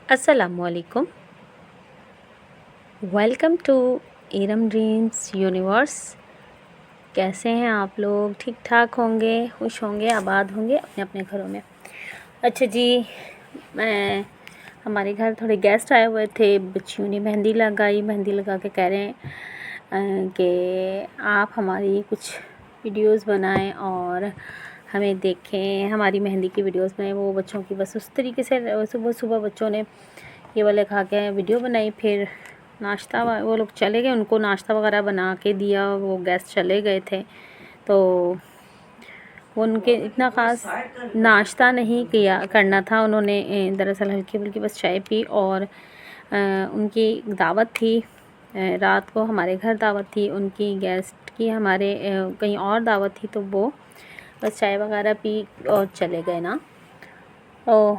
السلام علیکم. Welcome to Iram ڈرینس یونیورس. کیسے ہیں آپ لوگ؟ ٹھیک ٹھاک ہوں گے، خوش ہوں گے، آباد ہوں گے اپنے اپنے گھروں میں. اچھا جی، ہمارے گھر تھوڑے گیسٹ آئے ہوئے تھے. بچیوں نے مہندی لگائی، مہندی لگا کے کہہ رہے ہیں کہ آپ ہماری کچھ ویڈیوز بنائیں اور ہمیں دیکھیں. ہماری مہندی کی ویڈیوز میں وہ بچوں کی بس اس طریقے سے صبح صبح بچوں نے یہ والے کھا کے ویڈیو بنائی. پھر ناشتہ وہ لوگ چلے گئے، ان کو ناشتہ وغیرہ بنا کے دیا. وہ گیسٹ چلے گئے تھے تو ان کے اتنا خاص ناشتہ نہیں کرنا تھا. انہوں نے دراصل ہلکی پھلکی بس چائے پی. اور ان کی دعوت تھی رات کو، ہمارے گھر دعوت تھی ان کی، گیسٹ کی ہمارے کہیں اور دعوت تھی، تو وہ بس چائے وغیرہ پی اور چلے گئے نا. تو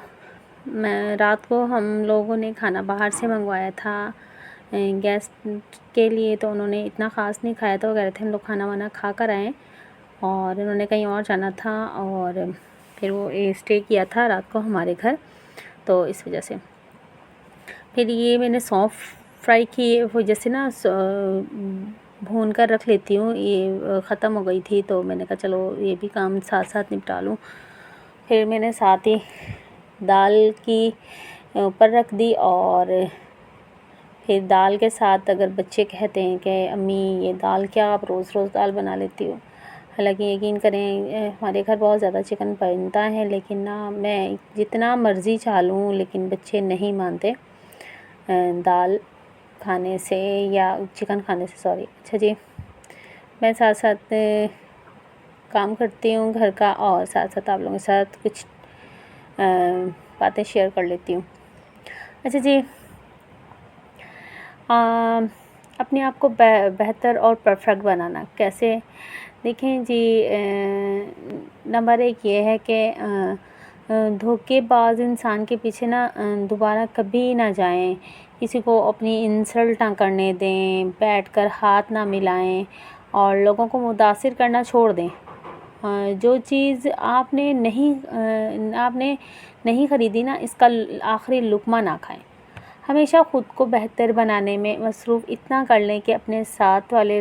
رات کو ہم لوگوں نے کھانا باہر سے منگوایا تھا گیسٹ کے لیے. تو انہوں نے اتنا خاص نہیں کھایا تھا. وہ کہہ رہے تھے ہم لوگ کھانا وانا کھا کر آئیں، اور انہوں نے کہیں اور جانا تھا اور پھر وہ اسٹے کیا تھا رات کو ہمارے گھر. تو اس وجہ سے پھر یہ میں نے سونف فرائی کی وجہ سے نا بھون کر رکھ لیتی ہوں. یہ ختم ہو گئی تھی تو میں نے کہا چلو یہ بھی کام ساتھ ساتھ نپٹا لوں. پھر میں نے ساتھ ہی دال کی اوپر رکھ دی. اور پھر دال کے ساتھ اگر بچے کہتے ہیں کہ امی یہ دال کیا آپ روز روز دال بنا لیتی ہو، حالانکہ یقین کریں ہمارے گھر بہت زیادہ چکن بنتا ہے، لیکن نا میں جتنا مرضی چاہ لوں لیکن بچے نہیں مانتے دال کھانے سے یا چکن کھانے سے، سوری. اچھا جی، میں ساتھ ساتھ کام کرتی ہوں گھر کا، اور ساتھ ساتھ آپ لوگوں کے ساتھ کچھ باتیں شیئر کر لیتی ہوں. اچھا جی، اپنے آپ کو بہتر اور پرفیکٹ بنانا کیسے؟ دیکھیں جی، نمبر ایک یہ ہے کہ دھوکے باز انسان کے پیچھے نا دوبارہ کبھی نہ جائیں. کسی کو اپنی انسلٹ نہ کرنے دیں، بیٹھ کر ہاتھ نہ ملائیں، اور لوگوں کو متاثر کرنا چھوڑ دیں. جو چیز آپ نے نہیں خریدی نا، اس کا آخری لقمہ نہ کھائیں. ہمیشہ خود کو بہتر بنانے میں مصروف اتنا کر لیں کہ اپنے ساتھ والے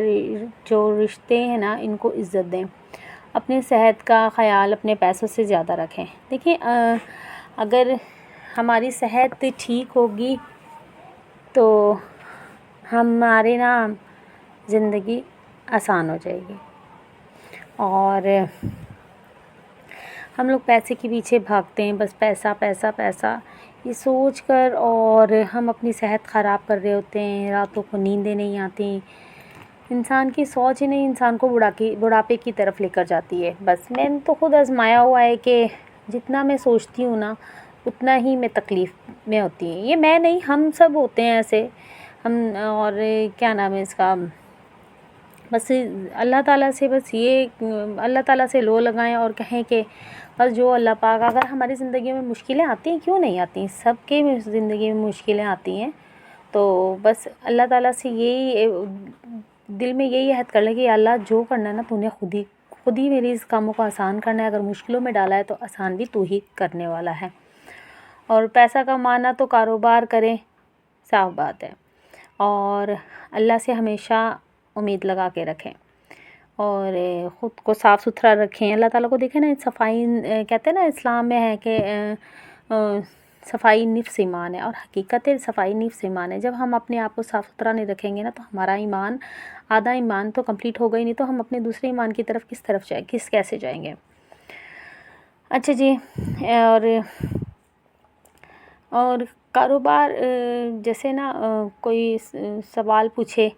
جو رشتے ہیں نا ان کو عزت دیں. اپنی صحت کا خیال اپنے پیسوں سے زیادہ رکھیں. دیکھیں اگر ہماری صحت ٹھیک ہوگی تو ہمارے نا زندگی آسان ہو جائے گی. اور ہم لوگ پیسے کے پیچھے بھاگتے ہیں، بس پیسہ پیسہ پیسہ یہ سوچ کر، اور ہم اپنی صحت خراب کر رہے ہوتے ہیں. راتوں کو نیندیں نہیں آتی. انسان کی سوچ ہی نہیں انسان کو بڑھاپے کی طرف لے کر جاتی ہے. بس میں نے تو خود آزمایا ہوا ہے کہ جتنا میں سوچتی ہوں نا اتنا ہی میں تکلیف میں ہوتی ہیں. یہ میں نہیں، ہم سب ہوتے ہیں ایسے. اور کیا نام ہے اس کا، بس اللہ تعالیٰ سے اللہ تعالیٰ سے لو لگائیں اور کہیں کہ بس جو اللہ پاک، اگر ہماری زندگی میں مشکلیں آتی ہیں، کیوں نہیں آتی، سب کے زندگی میں مشکلیں آتی ہیں، تو بس اللہ تعالیٰ سے یہی دل میں یہی عہد کر لیں کہ اللہ جو کرنا ہے نا تو نے خود ہی میری اس کاموں کو آسان کرنا ہے. اگر مشکلوں میں ڈالا ہے تو آسان بھی تو ہی کرنے والا ہے. اور پیسہ کمانا تو کاروبار کریں، صاف بات ہے. اور اللہ سے ہمیشہ امید لگا کے رکھیں، اور خود کو صاف ستھرا رکھیں. اللہ تعالیٰ کو دیکھیں نا، صفائی کہتے ہیں نا اسلام میں ہے کہ صفائی نفس ایمان ہے، اور حقیقت صفائی نفس ایمان ہے. جب ہم اپنے آپ کو صاف ستھرا نہیں رکھیں گے نا تو ہمارا ایمان، آدھا ایمان تو کمپلیٹ ہوگا ہی نہیں، تو ہم اپنے دوسرے ایمان کی طرف کیسے جائیں گے. اچھا جی، اور کاروبار جیسے نا کوئی سوال پوچھے،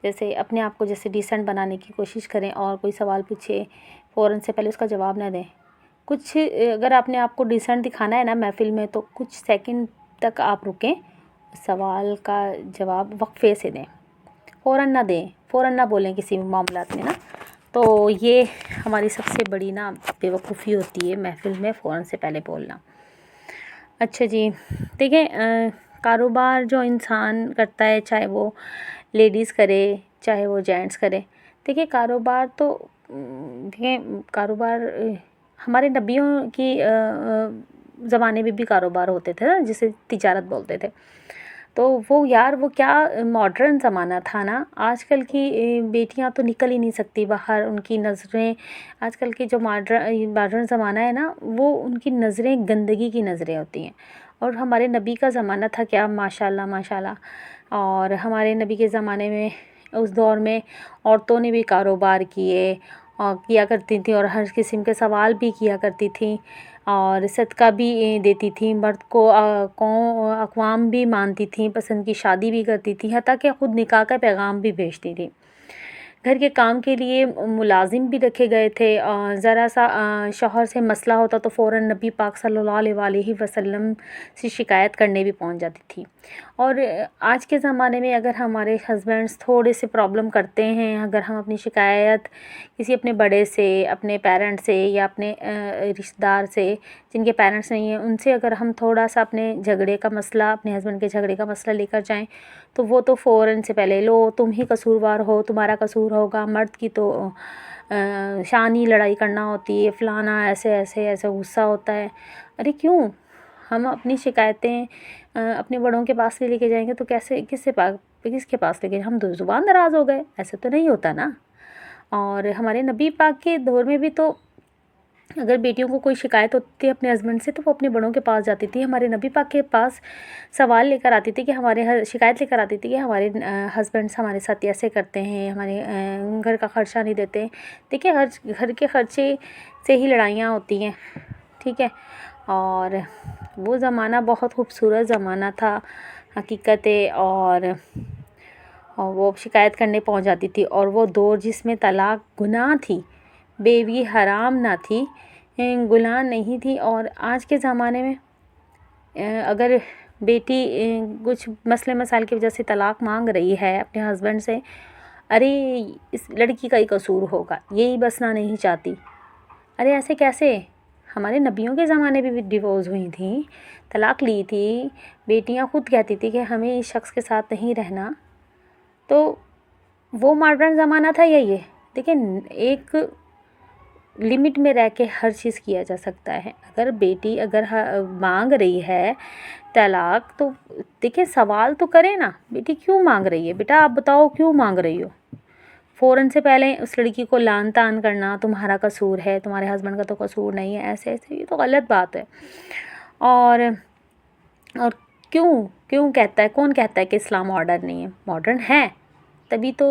جیسے اپنے آپ کو جیسے ڈیسنٹ بنانے کی کوشش کریں، اور کوئی سوال پوچھے فوراً سے پہلے اس کا جواب نہ دیں. کچھ اگر اپنے آپ کو ڈیسنٹ دکھانا ہے نا محفل میں، تو کچھ سیکنڈ تک آپ رکیں، سوال کا جواب وقفے سے دیں، فوراً نہ دیں، فوراً نہ بولیں کسی معاملات میں نا. تو یہ ہماری سب سے بڑی نا بے وقوفی ہوتی ہے محفل میں فوراً سے پہلے بولنا. اچھا جی، دیکھیں کاروبار جو انسان کرتا ہے، چاہے وہ لیڈیز کرے چاہے وہ جینٹس کرے، دیکھیں کاروبار ہمارے نبیوں کی زمانے میں بھی کاروبار ہوتے تھے نا، جسے تجارت بولتے تھے. تو وہ کیا ماڈرن زمانہ تھا نا. آج کل کی بیٹیاں تو نکل ہی نہیں سکتی باہر. ان کی نظریں آج کل کی جو ماڈرن زمانہ ہے نا، وہ ان کی نظریں گندگی کی نظریں ہوتی ہیں. اور ہمارے نبی کا زمانہ تھا کیا ماشاء اللہ ماشاء اللہ. اور ہمارے نبی کے زمانے میں اس دور میں عورتوں نے بھی کاروبار کیا کرتی تھیں، اور ہر قسم کے سوال بھی کیا کرتی تھیں، اور صدقہ بھی دیتی تھیں. مرد کو اقوام بھی مانتی تھیں، پسند کی شادی بھی کرتی تھیں، حتیٰ کہ خود نکاح کا پیغام بھی بھیجتی تھیں. گھر کے کام کے لیے ملازم بھی رکھے گئے تھے. ذرا سا شوہر سے مسئلہ ہوتا تو فوراً نبی پاک صلی اللہ علیہ وسلم سے شکایت کرنے بھی پہنچ جاتی تھی. اور آج کے زمانے میں اگر ہمارے ہسبینڈس تھوڑے سے پرابلم کرتے ہیں، اگر ہم اپنی شکایت کسی اپنے بڑے سے، اپنے پیرنٹ سے، یا اپنے رشتہ دار سے جن کے پیرنٹس نہیں ہیں، ان سے اگر ہم تھوڑا سا اپنے جھگڑے کا مسئلہ، اپنے ہسبینڈ کے جھگڑے کا مسئلہ لے کر جائیں، تو وہ تو فوراً سے پہلے لو تم ہی قصوروار ہو، تمہارا قصور ہوگا، مرد کی تو شان ہی لڑائی کرنا ہوتی ہے، فلانا ایسے غصہ ہوتا ہے. ارے کیوں؟ ہم اپنی شکایتیں اپنے بڑوں کے پاس لے کے جائیں گے تو کس کے پاس لے کے ہم تو زبان دراز ہو گئے. ایسے تو نہیں ہوتا نا. اور ہمارے نبی پاک کے دور میں بھی تو اگر بیٹیوں کو کوئی شکایت ہوتی تھی اپنے ہسبینڈ سے تو وہ اپنے بڑوں کے پاس جاتی تھی. ہمارے نبی پاک کے پاس سوال لے کر آتی تھی کہ شکایت لے کر آتی تھی کہ ہمارے ہسبینڈس ہمارے ساتھ ایسے کرتے ہیں، ہمارے گھر کا خرچہ نہیں دیتے. دیکھیں گھر کے خرچے سے ہی لڑائیاں ہوتی ہیں. ٹھیک ہے. اور وہ زمانہ بہت خوبصورت زمانہ تھا حقیقت. اور وہ شکایت کرنے پہنچ جاتی تھی. اور وہ دور جس میں طلاق گناہ تھی، بیوی حرام نہ تھی، گناہ نہیں تھی. اور آج کے زمانے میں اگر بیٹی کچھ مسئلے مسائل کی وجہ سے طلاق مانگ رہی ہے اپنے ہسبینڈ سے، ارے اس لڑکی کا ہی قصور ہوگا، یہی بسنا نہیں چاہتی. ارے ایسے کیسے؟ ہمارے نبیوں کے زمانے میں بھی ڈیورس ہوئی تھیں، طلاق لی تھی. بیٹیاں خود کہتی تھی کہ ہمیں اس شخص کے ساتھ نہیں رہنا. تو وہ ماڈرن زمانہ تھا یا یہ؟ دیکھیں ایک لمٹ میں رہ کے ہر چیز کیا جا سکتا ہے. اگر بیٹی مانگ رہی ہے طلاق تو دیکھیں سوال تو کرے نا، بیٹی کیوں مانگ رہی ہے؟ بیٹا آپ بتاؤ کیوں مانگ رہی ہو؟ فوراً سے پہلے اس لڑکی کو لعن طعن کرنا تمہارا قصور ہے، تمہارے ہسبینڈ کا تو قصور نہیں ہے، ایسے یہ تو غلط بات ہے. اور کیوں کہتا ہے، کون کہتا ہے کہ اسلام ماڈرن نہیں ہے؟ ماڈرن ہے. تبھی تو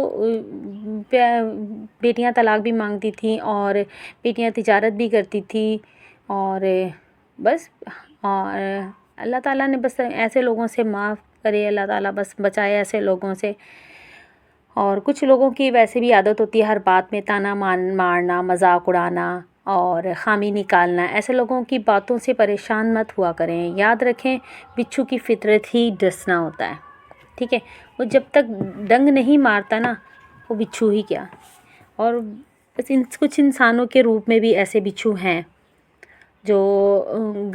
بیٹیاں طلاق بھی مانگتی تھیں اور بیٹیاں تجارت بھی کرتی تھیں. اور بس اور اللہ تعالیٰ نے بس ایسے لوگوں سے معاف کرے، اللہ تعالیٰ بس بچائے ایسے لوگوں سے. اور کچھ لوگوں کی ویسے بھی عادت ہوتی ہے ہر بات میں طعنہ مارنا، مذاق اڑانا اور خامی نکالنا. ایسے لوگوں کی باتوں سے پریشان مت ہوا کریں. یاد رکھیں بچھو کی فطرت ہی ڈسنا ہوتا ہے. ٹھیک ہے. وہ جب تک ڈنگ نہیں مارتا نا وہ بچھو ہی کیا. اور بس کچھ انسانوں کے روپ میں بھی ایسے بچھو ہیں جو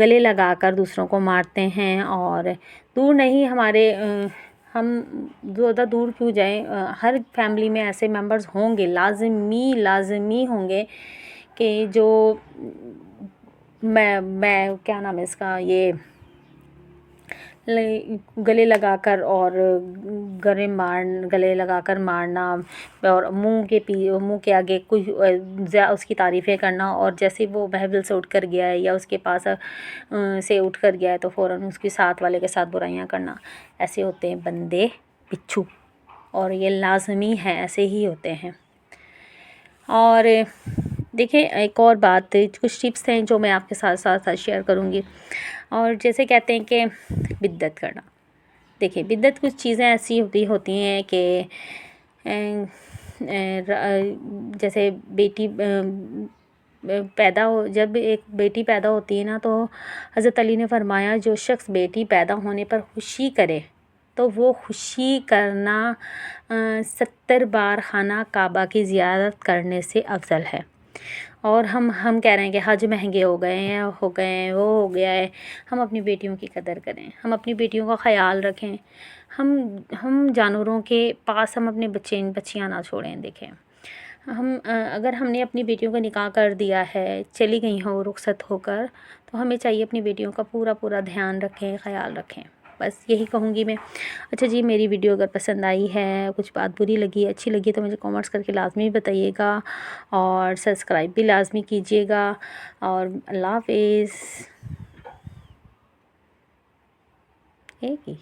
گلے لگا کر دوسروں کو مارتے ہیں. اور دور نہیں ہم زیادہ دور کیوں جائیں، ہر فیملی میں ایسے ممبرز ہوں گے، لازمی ہوں گے کہ جو میں کیا نام ہے اس کا، یہ گلے لگا کر اور گلے لگا کر مارنا، اور منہ کے آگے کچھ اس کی تعریفیں کرنا. اور جیسے وہ محفل سے اٹھ کر گیا ہے یا اس کے پاس سے اٹھ کر گیا ہے تو فوراً اس کے ساتھ والے کے ساتھ برائیاں کرنا. ایسے ہوتے ہیں بندے بچھو، اور یہ لازمی ہیں، ایسے ہی ہوتے ہیں. اور دیکھیں ایک اور بات، کچھ ٹپس ہیں جو میں آپ کے ساتھ شیئر کروں گی. اور جیسے کہتے ہیں کہ بدعت کرنا. دیکھیں بدعت کچھ چیزیں ایسی ہوتی ہیں کہ جیسے جب ایک بیٹی پیدا ہوتی ہے نا تو حضرت علی نے فرمایا جو شخص بیٹی پیدا ہونے پر خوشی کرے تو وہ خوشی کرنا 70 بار خانہ کعبہ کی زیارت کرنے سے افضل ہے. اور ہم کہہ رہے ہیں کہ حج مہنگے ہو گئے ہیں، وہ ہو گیا ہے. ہم اپنی بیٹیوں کی قدر کریں، ہم اپنی بیٹیوں کا خیال رکھیں. ہم جانوروں کے پاس ہم اپنے بچیاں نہ چھوڑیں. دیکھیں اگر ہم نے اپنی بیٹیوں کا نکاح کر دیا ہے، چلی گئی ہوں رخصت ہو کر، تو ہمیں چاہیے اپنی بیٹیوں کا پورا دھیان رکھیں، خیال رکھیں، بس یہی کہوں گی میں۔ اچھا جی، میری ویڈیو اگر پسند آئی ہے، کچھ بات بری لگی، اچھی لگی تو مجھے کامنٹس کر کے لازمی بتائیے گا، اور سبسکرائب بھی لازمی کیجیے گا، اور اللہ حافظ۔ ایک ہی